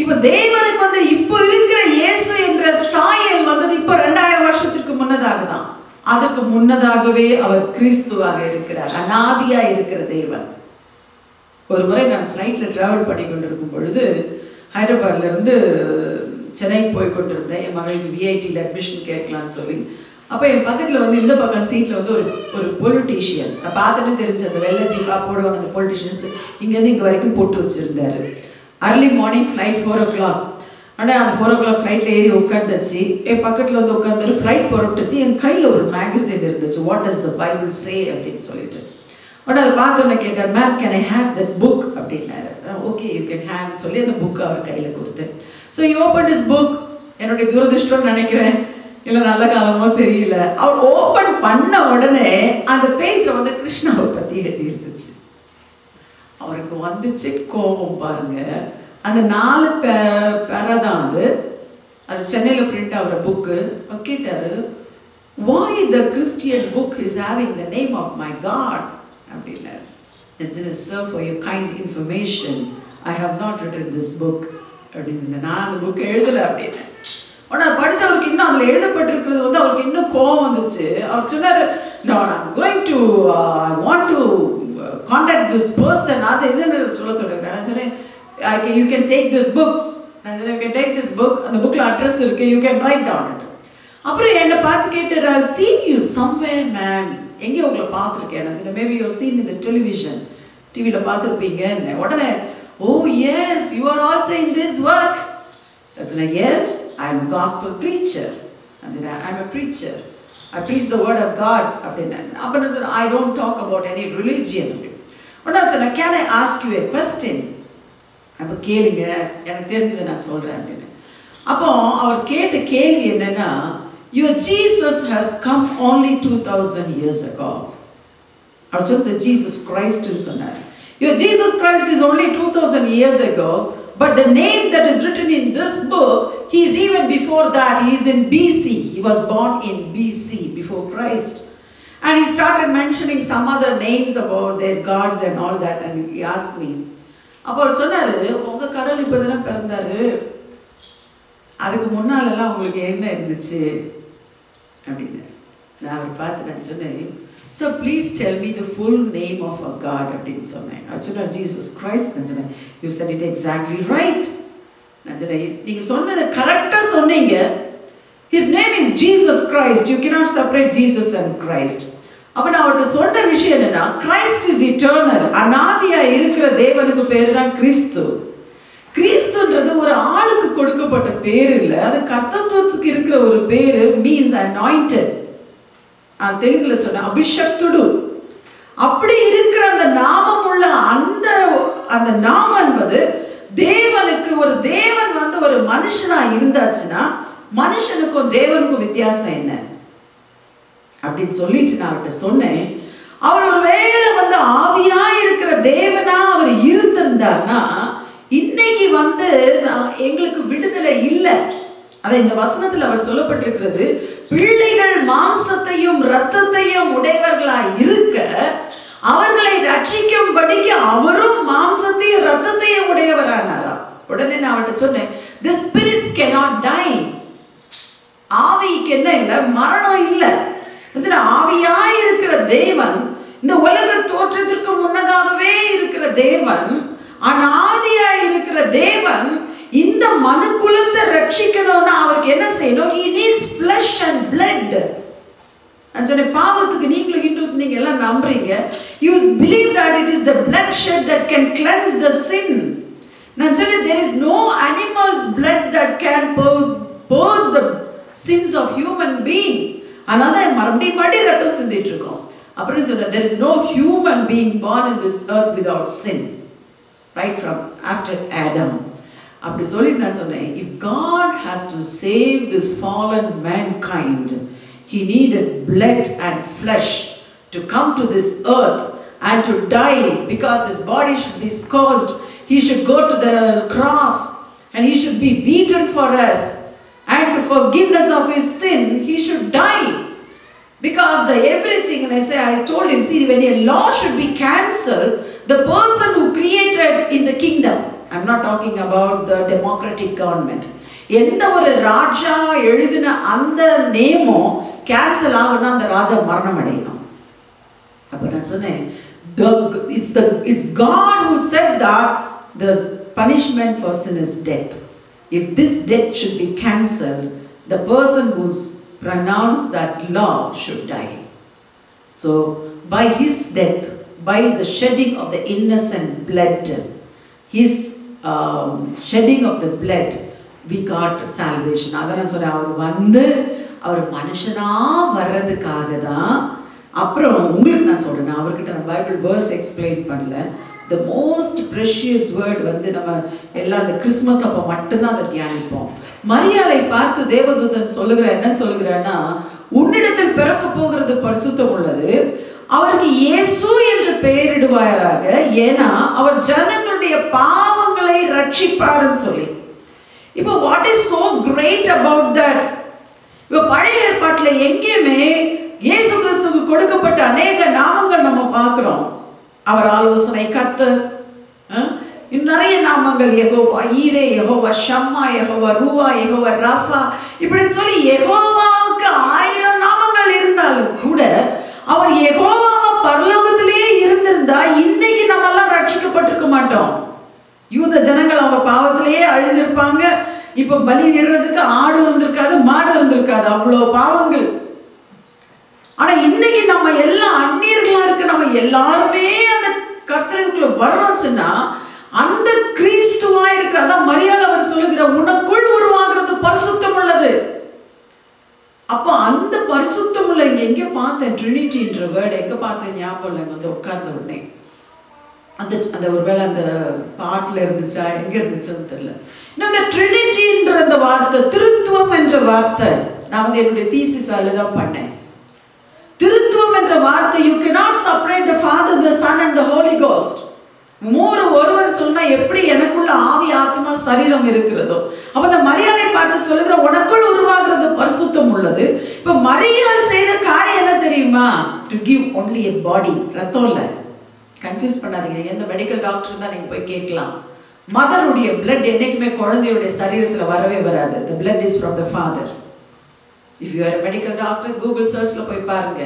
இப்போ தேவனுக்கு இப்போ இருக்கிற இயேசு என்ற சாயல் இப்போ 2000 வருஷத்துக்கு முன்னதாக தான். அதுக்கு முன்னதாகவே அவர் கிறிஸ்துவாக இருக்கிறார், அநாதியா இருக்கிற தேவன். ஒரு முறை நான் ஃப்ளைட்ல டிராவல் பண்ணி கொண்டிருக்கும் பொழுது ஹைதராபாத்ல இருந்து சென்னை போய் கொண்டிருந்தேன். என் மகளுக்கு விஐடியில் அட்மிஷன் கேட்கலான்னு சொல்லி. அப்போ என் பக்கத்தில் இந்த பக்கம் சீட்டில் ஒரு பொலிட்டீஷியன், நான் பார்த்தோன்னே தெரிஞ்சு அந்த வெள்ளை ஜீப்பா போடுவாங்க அந்த பொலிட்டீஷியன்ஸ், இங்கேருந்து இங்கே வரைக்கும் போட்டு வச்சுருந்தாரு. அர்லி மார்னிங் ஃப்ளைட் 4 o'clock. ஆனால் அந்த 4 o'clock ஃப்ளைட்டில் ஏறி உட்காந்துச்சு. என் பக்கத்தில் உட்காந்துரு. ஃப்ளைட் புறப்பட்டுச்சு. என் கையில் ஒரு மேகசின் இருந்துச்சு, வாட் டஸ் த பைபிள் சே அப்படின்னு சொல்லிட்டு. உடனே அதை பார்த்தோன்னே கேட்டார், ma'am can I have that book அப்படின்னாரு. ஓகே யூ கேன் ஹேவ் சொல்லி அந்த புக்கை அவர் கையில் கொடுத்தேன். So you open this book. என்னுடைய துரதிருஷ்டம்னு நினைக்கிறேன், இல்லை நல்ல காலமோ தெரியல, அவர் ஓப்பன் பண்ண உடனே அந்த பேஜில் கிருஷ்ணாவை பற்றி எழுதி இருந்துச்சு. அவருக்கு வந்துச்சு கோபம் பாருங்க. அந்த 4 பேரை தான் அது சென்னையில் பிரிண்ட் ஆகிற புக்கு. அவர் கேட்டார், why the Christian book is having the name of my God அப்படின்னாரு. Sir, for your kind information, I have not written this book அப்படின்னு. நான் அந்த புக்கை எழுதலை அப்படின்னு. ஆனால் படித்தவருக்கு இன்னும் அதில் எழுதப்பட்டிருக்கிறது அவருக்கு இன்னும் கோபம் வந்துச்சு. அவர் சொன்னார், no, I'm going to I want to contact this person. அது எதுன்னு சொல்ல தொடங்குறேன். நான் சொன்னேன், you can take this book. நான் சொன்னேன், you can take this book. அந்த புக்கில் அட்ரஸ் இருக்கு, you can write down it. அப்புறம் என்னை பார்த்து கேட்டார், I've seen you somewhere man. எங்கே உங்களை பார்த்துருக்கேன்? நான் சொன்னேன், maybe you've seen in the television. டிவியில் பார்த்துருப்பீங்க. உடனே, oh yes, you are also in this work. I said, yes, I'm a gospel preacher. And then I'm a preacher. I preach the word of God. I don't talk about any religion. But I said, can I ask you a question? அப்போ கேளுங்க, எனக்கு தெரிஞ்சதை நான் சொல்கிறேன். அப்போ அவர் கேட்ட கேள்வி என்னன்னா, your Jesus has come only 2000 years ago. அவர் சொன்னது Jesus Christ சொன்னார். Your Jesus Christ is only 2000 years ago. But the name that is written in this book, he is even before that. He is in BC. He was born in BC, before Christ. And he started mentioning some other names about their gods and all that. And he asked me, அப்போ அவர் சொன்னார், உங்கள் கடவுள் இப்போ தானே பிறந்தாரு, அதுக்கு முன்னாலெல்லாம் உங்களுக்கு என்ன இருந்துச்சு அப்படின்னு. நான் அவர் பார்த்து நான் சொன்னேன், so please tell me the full name of our God அப்படின்னு சொன்னேன். அவர் சொன்னார், Jesus Christ. நான் சொன்னேன், you said it exactly right. நான் சொன்னேன், நீங்கள் சொன்னதை கரெக்டாக சொன்னீங்க. His name is Jesus Christ. You cannot separate Jesus and Christ. அப்போ நான் அவர்கிட்ட சொன்ன விஷயம் என்னன்னா, Christ is eternal. அநாதியாக இருக்கிற தேவனுக்கு பேர் தான் கிறிஸ்து. கிறிஸ்துன்றது ஒரு ஆளுக்கு கொடுக்கப்பட்ட பேர் இல்லை, அது கர்த்தத்துவத்துக்கு இருக்கிற ஒரு பேரு. Means anointed. தெலுங்குல சொன்ன அபிஷக்துடு. அப்படி இருக்கிற அந்த நாமம் உள்ள அந்த நாமம் என்பது தேவனுக்கு, ஒரு தேவன் வந்து ஒரு மனுஷனா இருந்தாச்சுன்னா மனுஷனுக்கும் தேவனுக்கும் வித்தியாசம் என்ன அப்படின்னு சொல்லிட்டு நான் அவர்கிட்ட சொன்னேன். அவர் ஒரு வேளை வந்து ஆவியா இருக்கிற தேவனா அவர் இருந்திருந்தார்னா இன்னைக்கு வந்து எங்களுக்கு விடுதலை இல்லை. அதை இந்த வசனத்தில் அவர் சொல்லப்பட்டிருக்கிறது, பிள்ளைகள் மாம்சத்தையும் இரத்தத்தையும் உடையவர்களாய் இருக்க அவர்களை ரட்சிக்கும்படிக்கு அவரும் மாம்சத்தையும் இரத்தத்தையும் உடையவரானாரா. உடனே நான் அவர்கிட்ட சொன்னேன், the spirits cannot die. ஆவிக்கு என்ன இல்லை, மரணம் இல்லை. ஆவியாய் இருக்கிற தேவன், இந்த உலக தோற்றத்திற்கு முன்னதாகவே இருக்கிற தேவன், அனாதியாய் இருக்கிற தேவன் இந்த மனு குலத்தை ரட்சிக்கணும்னா அவருக்கு என்ன செய்யணும்? he needs flesh and blood. Anjana பாவத்துக்கு நீங்களும் ஹிந்துஸ் நீங்க எல்லாம் நம்புறீங்க. you believe that it is the bloodshed that can cleanse the sin. நஞ்சனை there is no animal's blood that can purge the sins of human being. அதான் மறுபடியும் ரத்தம் சிந்திட்டு இருக்கோம். அப்படின்னு சொன்ன there is no human being born in this earth without sin, right from after Adam. அப்படி சொல்லிட்டு நான் சொன்னேன், if God has to save this fallen mankind, he needed blood and flesh to come to this earth and to die, because his body should be scourged, he should go to the cross and he should be beaten for us, and to forgiveness of his sin he should die. Because the everything, and I told him, see, when a law should be cancelled, the person who created in the kingdom, I'm not talking about the democratic government, எந்த ஒரு ராஜா எழுதின அந்த நேமோ cancel ஆகுனா அந்த ராஜா மரணம் அடையணும். அப்ப நான் சொன்னேன், it's God who said that the punishment for sin is death. If this death should be cancelled, the person who's pronounced that law should die. So by his death, by the shedding of the innocent blood, his shedding of the blood, we got salvation. அதான் சொல்றேன், அவர் வந்து அவர் மனுஷனா வர்றதுக்காக தான். அப்புறம் உங்களுக்கு நான் சொல்றேன், அவர்கிட்ட நான் பைபிள் வேர்ஸ் எக்ஸ்பிளைன் பண்ணல. the most precious word வந்து நம்ம எல்லாம் அந்த கிறிஸ்மஸ் அப்போ மட்டும்தான் அதை தியானிப்போம். மரியாளை பார்த்து தேவதூதன் சொல்லுகிற என்ன சொல்லுகிறான்னா, உன்னிடத்தில் பிறக்க போகிறது பரிசுத்தம் உள்ளது, அவருக்கு இயேசு என்று பெயரிடுவாராக, ஏன்னா அவர் ஜனங்களுடைய பாவங்களை ரட்சிப்பார்னு சொல்லி. இப்போ what is so great about that? இப்போ பழைய ஏற்பாட்டில் எங்கேயுமே இயேசு கிறிஸ்துவுக்கு கொடுக்கப்பட்ட அநேக நாமங்கள் நம்ம பார்க்கிறோம். அவர் ஆலோசனை கர்த்தர், நிறைய நாமங்கள், யெகோவா ஈரே, யெகோவா ஷம்மா, யெகோவா ரூவா, யெகோவா ராஃபா, இப்படி சொல்லி யெகோவாவுக்கு 1000 நாமங்கள் இருந்தாலும் கூட அவர் யெகோவாவா பரலோகத்திலேயே இருந்திருந்தா இன்னைக்கு நம்ம எல்லாம் ரட்சிக்கப்பட்டிருக்க மாட்டோம். யூத ஜனங்கள் அவங்க பாவத்திலேயே அழிஞ்சிருப்பாங்க. இப்ப பலி இடுறதுக்கு ஆடு இருந்திருக்காது, மாடு இருந்திருக்காது, அவ்வளோ பாவங்கள். ஆனா இன்னைக்கு நம்ம எல்லாம் அந்நியர்களா இருக்கு, நம்ம எல்லாருமே அந்த கர்த்தருக்குள்ள வர்றோம்னா அந்த கிறிஸ்துவா இருக்கிற, அதான் மரியாதை அவர் சொல்லுகிற, உனக்குள் உருவாகிறது பரிசுத்தம் உள்ளது. அப்போ அந்த பரிசுத்தம் உள்ள இங்க எங்க பார்த்தேன், ட்ரினிட்டின்ற வேர்டு எங்க பார்த்தேன் ஞாபகம் இல்லைங்க. வந்து உட்கார்ந்த உடனே அந்த ஒருவேளை அந்த பாட்டுல இருந்துச்சா எங்க இருந்துச்சுன்னு தெரியல. இன்னும் அந்த ட்ரினிட்டின்ற அந்த வார்த்தை, திருத்துவம் என்ற வார்த்தை நான் வந்து என்னுடைய தீசிஸால தான் பண்ணேன். திருத்துவம் என்ற வார்த்தை, you cannot separate the Father, the Son and the Holy Ghost. ஒருவர் சொன்னா எப்படி எனக்குள்ள ஆவி ஆத்மா சரீரம் இருக்கிறதோ, அப்ப அந்த மரியாதை பார்த்து சொல்லுகிற உனக்குள் உருவாகிறது பரிசுத்தம் உள்ளது. இப்ப மரியாதை செய்த காரியம் என்ன தெரியுமா? to give only a body. ரத்தம் இல்ல, கன்ஃபியூஸ் பண்ணாதீங்க. எந்த மெடிக்கல் டாக்டர் தான் நீங்க போய் கேட்கலாம். மதருடைய பிளட் என்னைக்குமே குழந்தையுடைய சரீரத்துல வரவே வராது. the blood is from the father. if you are a medical doctor, Google searchல போய் பாருங்க,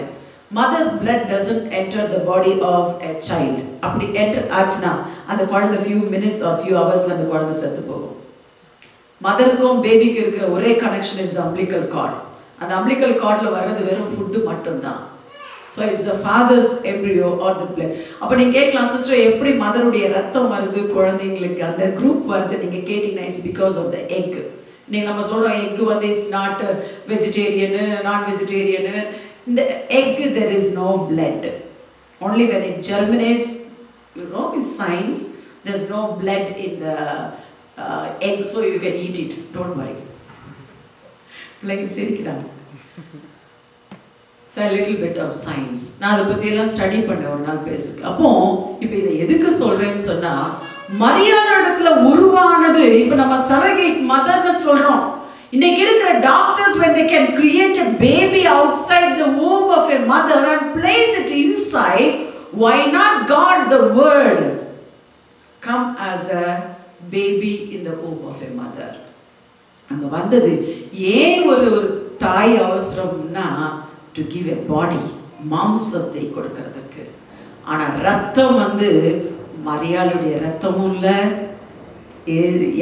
mother's blood doesn't enter the body of a child. அப்படி enter ஆச்சுனா அந்த குழந்தை few minutes or few hoursல அந்த குழந்தை செத்து போகும். மதருக்கும் பேபிக்கு இருக்கிற ஒரே connection is the umbilical cord. அந்த umbilical cordல வர்றது வெறும் ஃபுட் மட்டும் தான். So it's the father's embryo or the blood. அப்ப நீங்க கேட்கலாம் சிஸ்டர் எப்படி மதருடைய ரத்தம் வருது குழந்தைங்களுக்கு அந்த குரூப் வருது நீங்க கேட்டீங்கன்னா it's because of the egg. நீங்க நம்ம சொல்றோம் egg வந்து it's not vegetarian non vegetarian. In the egg there is no blood. Only when it germinates, you know, in science there's no blood in the egg, so you can eat it, don't worry. Like sirikran. So a little bit of science. நான் அதை பத்தி எல்லாம் study பண்ணேன் ஒரு நாள் பேசுக்கு. அப்போ இப்போ இதை எதுக்கு சொல்றேன்னு சொன்னா மரியாதை இடத்துல உருவானது இப்போ நம்ம சரகேட் மதர்னு சொல்றோம். இன்னைக்கு இருக்கிற doctors when they can create a baby outside the womb of a mother and place it inside, why not God the word come as a baby in the womb of a mother? அங்க வந்தது ஏன் ஒரு தாய் அவசரம்னா to give a body, மாம்சத்தை கொடுக்கிறதுக்கு. ஆனா ரத்தம் வந்து மரியாளுடைய ரத்தமும் இல்ல,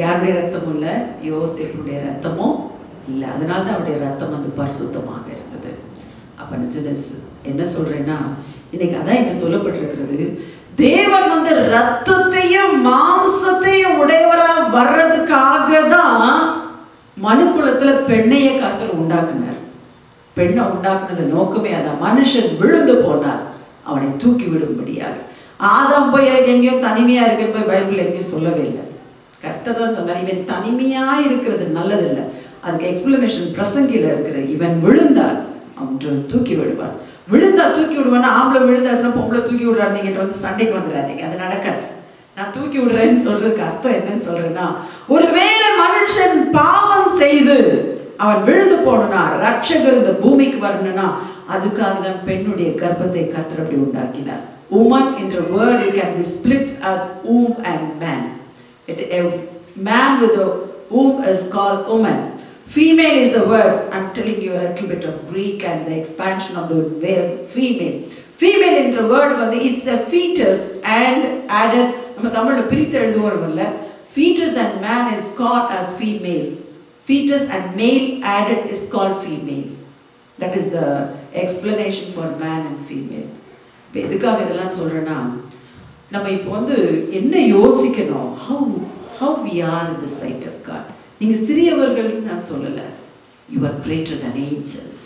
யாருடைய ரத்தமும் இல்ல, யோசேப்புடைய ரத்தமும் இல்ல. அதனால தான் அவருடைய ரத்தம் வந்து பரிசுத்தமாக இருந்தது. அப்ப என்ன சொல்றேன்னா இன்னைக்கு அதான் இங்க சொல்லப்பட்டிருக்கிறது, தேவன் வந்து ரத்தத்தையும் மாம்சத்தையும் உடையவரா வர்றதுக்காக தான் மனுக்குலத்துல பெண்ணைய கர்த்தர் உண்டாக்குனார். பெண்ணை உண்டாக்குனது நோக்கமே அதான். மனுஷன் விழுந்து போனார், அவனை தூக்கி விடும்படியாக. ஆதாம் போய் எனக்கு எங்கேயும் தனிமையா இருக்கு போய் பைபிள் எங்கேயும் சொல்லவே இல்லை. கர்த்தர் தான் சொன்னார் இவன் தனிமையா இருக்கிறது நல்லதில்லை. அதுக்கு எக்ஸ்பிளனேஷன் பிரசங்கில இருக்கிற இவன் விழுந்தால் அவன் தூக்கி விடுவான். விழுந்தா தூக்கி விடுவான்னா ஆம்பளை விழுந்தாச்சுன்னா பொம்பளை தூக்கி விடுறாரு. நீங்க வந்து சண்டைக்கு வந்துடாதீங்க, அது நடக்காது. நான் தூக்கி விடுறேன்னு சொல்றதுக்கு அர்த்தம் என்னன்னு சொல்றேன்னா, ஒருவேளை மனுஷன் பாவம் செய்து அவன் விழுந்து போனா ரட்சகர் இந்த பூமிக்கு வரணும்னா அதுக்காக தான் பெண்ணுடைய கர்ப்பத்தை கர்த்தர் அப்படி உண்டாக்கினார். woman என்ற word it can be split as womb and man. A man with a womb is called woman. Female is a word. I'm telling you a little bit of Greek and the expansion of the word female. Female என்ற word வந்து it's a fetus and added. நம்ம தமிழ்ல பிரித்து எழுதுவோம் இல்ல, fetus and man is called as female. Fetus and male added is called female. That is the explanation for man and female. இப்போ எதுக்காக இதெல்லாம் சொல்றேன்னா நம்ம இப்போ வந்து என்ன யோசிக்கணும், how we are in the sight of God. நீங்க சிறியவர்கள்னு நான் சொல்லல, you are greater than angels.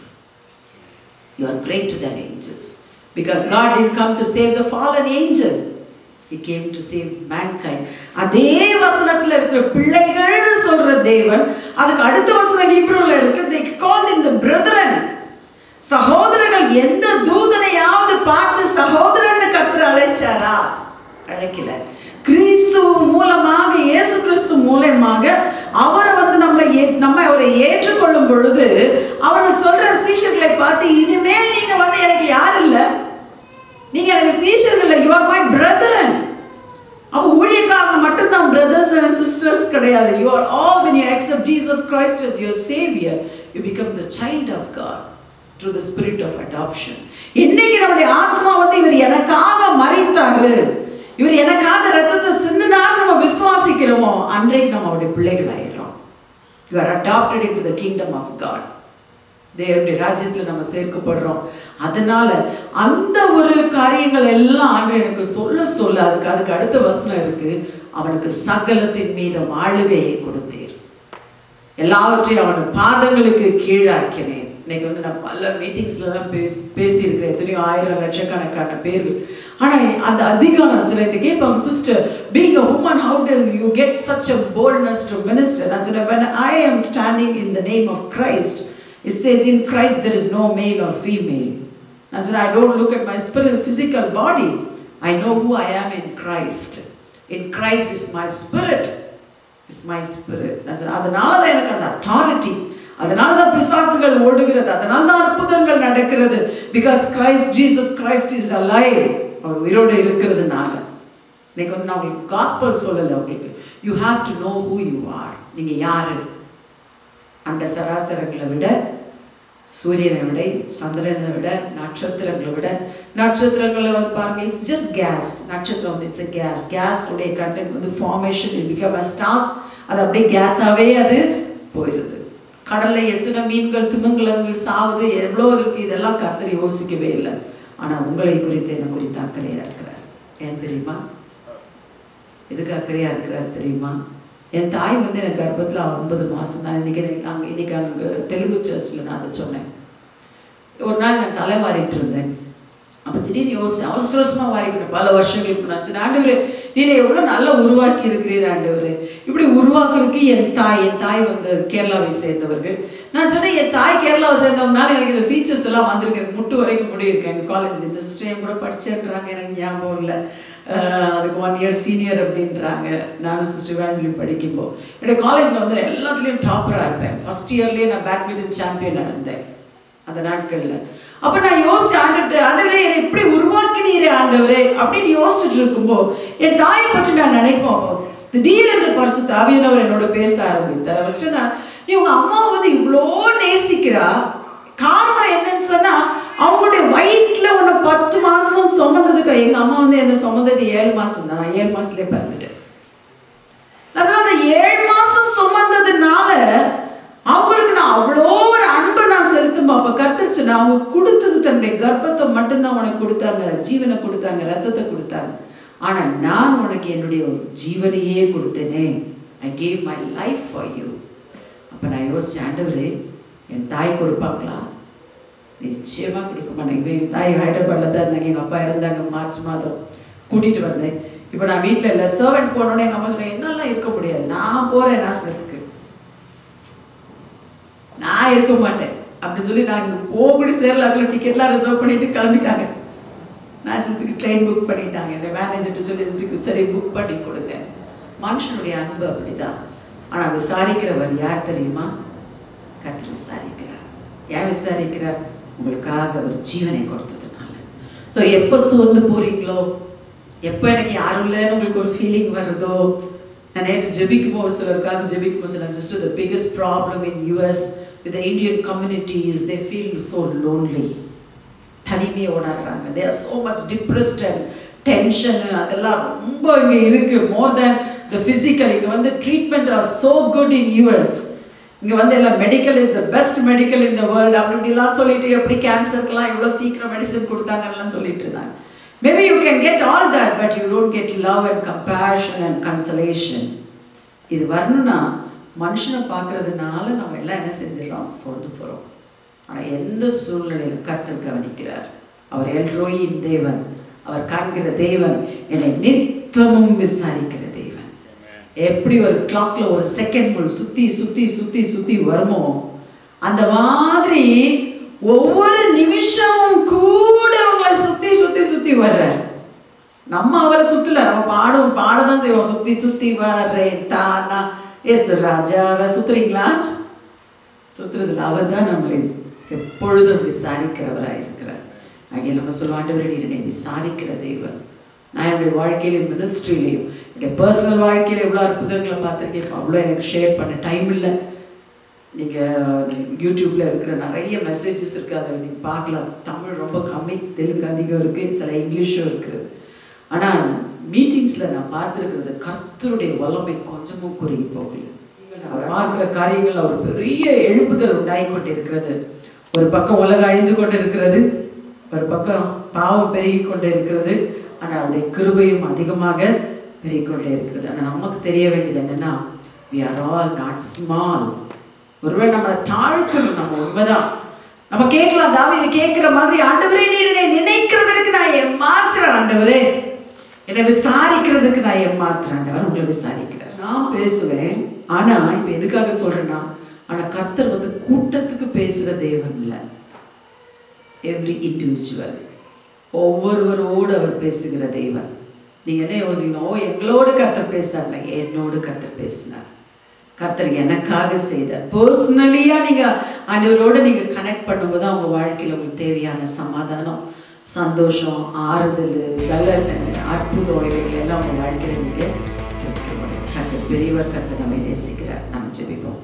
You are greater than angels because God didn't come to save the fallen angel. He came to save mankind. அதே வசனத்துல இருக்கிற பிள்ளைகள்னு சொல்ற தேவன், அதுக்கு அடுத்த வசனம் ஹீப்ரூல இருக்கு, they called him the brethren. சகோதரர்கள். எந்த தூதனையாவது பார்த்து சகோதரன்னு கர்த்தர் அழைச்சாரா? அழைக்கல. கிறிஸ்து மூலமாக, இயேசு கிறிஸ்து மூலமாக அவரை வந்து நம்ம அவரை ஏற்றுக்கொள்ளும் பொழுது அவர்கள் சொல்ற சீஷர்களை பார்த்து இனிமேல் நீங்க வந்து எனக்கு யார் இல்ல, நீங்க எனக்கு சீஷர்கள், you are my brethren. அப்ப ஊழியக்காரங்க மட்டும் தான் brothers and sisters கிடையாது. You are all, when you accept Jesus Christ as your savior, you become the child of God through the spirit of adoption. இன்னைக்கு நம்முடைய ஆத்மா வந்து இவர் எனக்காக மரித்தாரு, இவர் எனக்காக ரத்தத்தை சிந்தினார் நம்ம விசுவாசிக்கிறோமோ அன்றைக்கு நம்ம அவருடைய பிள்ளைகள் ஆயிடுறோம். You are adopted into the kingdom of God. தேவனுடைய ராஜ்யத்தில் நம்ம சேர்க்கப்படுறோம். அதனால அந்த ஒரு காரியங்கள் எல்லாம் ஆண்டவர் எனக்கு சொல்ல அதுக்கு அடுத்த வசனம் இருக்கு, அவனுக்கு சகலத்தின் மீது ஆளுகையை கொடுத்தீர், எல்லாவற்றையும் அவன் பாதங்களுக்கு கீழாக்கினேன். இன்னைக்கு வந்து நான் பல மீட்டிங்ஸ்ல தான் பேசியிருக்கிறேன், எத்தனையோ ஆயிரம் லட்சக்கணக்கான பேர்கள். ஆனா அந்த அதிகாரம் சில கேட்பாங்க, sister being a woman how do you get such a boldness to minister? நான் சொன்னேன், when I am standing in the name of Christ, it says in Christ there is no male or female. I said I don't look at my physical body, I know who I am in Christ. In Christ is my spirit, is my spirit. I said அதனால தான் எனக்கு அந்த authority, அதனால தான் பிசாசுகள் ஓடுகிறது, அதனால தான் அற்புதங்கள் நடக்கிறது. because Christ, Jesus Christ is alive. அவர் உயிரோடு இருக்கிறதுனால. இன்னைக்கு வந்து நான் உங்களுக்கு gospel சொல்லல, உங்களுக்கு you have to know who you are. நீங்க யாரு? அந்த சராசரங்களை விட, சூரியனை விட, சந்திரனை விட, நட்சத்திரங்களை விட, நட்சத்திரங்களை வந்து பாருங்க, இட்ஸ் ஜஸ்ட் கேஸ். நட்சத்திரம் வந்து இட்ஸ் a gas. கேஸ் உடைய கண்டென்ட் வந்து formation it become a stars. அது அப்படியே கேஸாவே அது போயிடுது. கடல்ல எத்தனை மீன்கள் திமிங்கலங்கள் சாவுது, எவ்வளோ இருக்கு, இதெல்லாம் கர்த்தர் யோசிக்கவே இல்லை. ஆனால் உங்களை குறித்து என்ன குறித்து அக்கறையாக இருக்கிறார். ஏன் தெரியுமா? எதுக்கு அக்கறையாக இருக்கிறார் தெரியுமா? என் தாய் வந்து எனக்கு கர்ப்பத்தில் 9 மாதம் தான். இன்னைக்கு அங்கே தெலுங்கு சர்ச்சில் நான் அதை சொன்னேன். ஒரு நாள் நான் தலை வாரிட்டு இருந்தேன். அப்போ திடீர்னு யோசிச்சு அவசரமாக வாரிக்கிட்டேன். பல வருஷங்களுக்கு முன்னாச்சு. ஆண்டவரே, நீரை எவ்வளோ நல்லா உருவாக்கி இருக்கிறீர் ஆண்டவரே. இப்படி உருவாக்குறதுக்கு என் தாய் வந்து கேரளாவை சேர்ந்தவர்கள். நான் சொன்னேன், என் தாய் கேரளாவை சேர்ந்தவங்கனால எனக்கு இந்த ஃபீச்சர்ஸ் எல்லாம் வந்திருக்கு. எனக்கு முட்டு வரைக்கும் முடியிருக்கேன். எங்கள் காலேஜில் இந்த சிஸ்டர் என் கூட படிச்சிருக்கிறாங்க, எனக்கு ஞாபகம் இல்லை. அதுக்கு 1 year சீனியர் அப்படின்றாங்க. நானும் சிஸ்டர் வேஜ்லி படிக்கும்போது என்னுடைய காலேஜில் வந்து எல்லாத்துலேயும் டாப்பராக இருப்பேன். ஃபர்ஸ்ட் இயர்லேயே நான் பேட்மிண்டன் சாம்பியனாக இருந்தேன் அந்த நாட்களில். அப்போ நான் யோசிச்சேன், ஆண்டவரே என்னை இப்படி உருவாக்கினீரே ஆண்டவரே அப்படின்னு யோசிச்சுட்டு இருக்கும்போது என் தாயை பற்றி நான் நினைப்போம். திடீரென்று பரிசுத்த ஆவியானவர் என்னோட பேச ஆரம்பித்தார். வச்சுன்னா, நீ உங்க அம்மாவை வந்து இவ்வளோ நேசிக்கிறா, காரணம் என்னன்னு சொன்னா அவங்களுடைய வயிற்றுல உன்னை 10 மாசம் சுமந்ததுக்கு. எங்க அம்மா வந்து என்ன சுமந்தது 7 மாசம் தான். நான் 7 மாசத்துலேயே பிறந்துட்டேன். நான் சொன்ன அந்த 7 மாசம் சுமந்ததுனால அவங்களுக்கு நான் அவ்வளோ ஒரு அன்பை நான் செலுத்தும். அப்ப கர்த்தர் சொன்னா, அவங்க கொடுத்தது தன்னுடைய கர்ப்பத்தை மட்டும்தான் உனக்கு கொடுத்தாங்க, ஜீவனை கொடுத்தாங்க, ரத்தத்தை கொடுத்தாங்க. ஆனா நான் உனக்கு என்னுடைய ஜீவனையே கொடுத்தேனே. I gave my life for you. அப்ப நான் யோசிச்சேன், ஆண்டவரே என் தாய் கொடுப்பாங்களா? நிச்சயமா கொடுக்க மாட்டேன். இப்போ எங்கள் தாய் ஹைதராபாத்ல தான் இருந்தாங்க. எங்கள் அப்பா இருந்தாங்க. மார்ச் மாதம் கூட்டிட்டு வந்தேன். இப்போ நான் வீட்டில் இல்லை. சர்வெண்ட் போனோடனே எங்கள் அம்மா சொன்னேன், என்னெல்லாம் இருக்க முடியாது, நான் போறேன் நாசனத்துக்கு, நான் இருக்க மாட்டேன் அப்படின்னு சொல்லி நான் இங்கே போகக்கூடிய சேரலாக்கில் டிக்கெட்லாம் ரிசர்வ் பண்ணிட்டு கிளம்பிட்டாங்க. நாசனத்துக்கு ட்ரெயின் புக் பண்ணிட்டாங்க. என் மேனேஜர்கிட்ட சொல்லி சரி புக் பண்ணி கொடுங்க. மனுஷனுடைய அன்பு அப்படிதான். ஆனால் விசாரிக்கிறவர் யார் தெரியுமா? கர்த்தர் விசாரிக்கிறார். ஏன் விசாரிக்கிறார்? உங்களுக்காக ஒரு ஜீவனை கொடுத்ததுனால. ஸோ எப்போ சோர்ந்து போறீங்களோ, எப்போ எனக்கு யாரும் இல்லைன்னு உங்களுக்கு ஒரு ஃபீலிங் வருதோ, நான் நேற்று ஜெபிக்கும் போது சிலருக்காக ஜெபிக்கும் போது சொன்னாங்க, sister the biggest problem in US with the Indian community is they feel so lonely. தனிமையை உணர்றாங்க. They are so much depressed and tension. அதெல்லாம் ரொம்ப இங்கே இருக்கு. more than the physical. இங்கே வந்து treatment are so good in US. இங்கே வந்து எல்லாம் medical is the best medical in the world அப்படி இப்படிலாம் சொல்லிட்டு எப்படி கேன்சருக்கெல்லாம் இவ்வளோ சீக்கிரம் மெடிசன் கொடுத்தாங்கலாம் சொல்லிட்டு இருந்தாங்க. Maybe you can get all that, but you don't get love and compassion and cancellation. இது வரணும்னா மனுஷனை பார்க்கறதுனால நம்ம எல்லாம் என்ன செஞ்சிடறோம்? சோர்ந்து போகிறோம். ஆனால் எந்த சூழ்நிலையிலும் கர்த்தர் கவனிக்கிறார். அவர் எல்ரோயின் தேவன், அவர் காண்கிற தேவன், என்னை நித்தமும் விசாரிக்கிற தேவன். எப்படி ஒரு கிளாக்ல ஒரு செகண்ட் முள் சுத்தி சுத்தி சுத்தி சுத்தி வருமோ அந்த மாதிரி ஒவ்வொரு நிமிஷமும் கூட அவங்களை சுத்தி சுத்தி சுத்தி வர்றார். நம்ம அவரை சுத்தல, நம்ம பாடதான் செய்வோம். சுத்தி சுத்தி வர்றேன் தானா எஸ் ராஜாவை சுத்துறீங்களா? சுத்துறதுல அவர் தான் நம்மளை எப்பொழுதும் விசாரிக்கிறவராக இருக்கிறார். அங்கே நம்ம சொல்லுவோம், ஆண்டவரே நீர் என்னை விசாரிக்கிற தேவன். நான் என்னுடைய வாழ்க்கையிலையும் மினிஸ்ட்ரியிலையும் என்னுடைய பர்சனல் வாழ்க்கையில் எவ்வளோ அற்புதங்களை பார்த்துருக்கேன். இப்போ அவ்வளோ எனக்கு ஷேர் பண்ண டைம் இல்லை. நீங்கள் யூடியூப்பில் இருக்கிற நிறைய மெசேஜஸ் இருக்குது, அதை நீங்கள் பார்க்கலாம். தமிழ் ரொம்ப கம்மி, தெலுங்கு அதிகம் இருக்குது, சில இங்கிலீஷும் இருக்குது. ஆனால் மீட்டிங்ஸில் நான் பார்த்துருக்கிறது கர்த்தருடைய வல்லமை கொஞ்சமும் குறுகி போகல. அவர் பார்க்குற காரியங்கள் ஒரு பெரிய எழுப்புதல் உண்டாகி கொண்டு இருக்கிறது. ஒரு பக்கம் உலகம் அழிந்து கொண்டு இருக்கிறது, ஒரு பக்கம் பாவம் பெருகி கொண்டு இருக்கிறது. ஆனால் அவருடைய கிருபையும் அதிகமாக பெருகிக்கொண்டே இருக்கிறது. ஆனால் நமக்கு தெரிய வேண்டியது என்னன்னா, we are all not small. ஒருவேளை நம்மளை தாழ்த்தணும். நம்ம உண்மைதான் நம்ம கேட்கலாம். தாவீது கேட்கிற மாதிரி, ஆண்டவரே நீர் என்னை நினைக்கிறதுக்கு நான் ஏமாத்துறேன், ஆண்டவரே என்னை விசாரிக்கிறதுக்கு நான் ஏமாத்துறேன். ஆண்டவர் உங்களை விசாரிக்கிறார். நான் பேசுவேன். ஆனா இப்ப எதுக்காக சொல்றேன்னா, ஆனா கர்த்தர் வந்து கூட்டத்துக்கு பேசுற தேவன் இல்லை. எவ்ரி இண்டிவிஜுவல், ஒவ்வொருவரோடு அவர் பேசுகிற தேவன். நீங்க என்ன யோசிக்கணும்? ஓ எங்களோடு கர்த்தர் பேசுறாருல, என்னோடு கர்த்தர் பேசினார். கர்த்தர் எனக்காக செய்தார். பர்சனலியா நீங்க ஆண்டவரோடு நீங்க கனெக்ட் பண்ணும்போது அவங்க வாழ்க்கையில உங்களுக்கு தேவையான சமாதானம், சந்தோஷம், ஆறுதல், பலன், அற்புதம் இவைகள் எல்லாம் உங்க வாழ்க்கையில நீங்க கர்த்தர் பெரியவர், கர்த்தர் நம்மை நேசிக்கிறார். நம்ம ஜெபிப்போம்.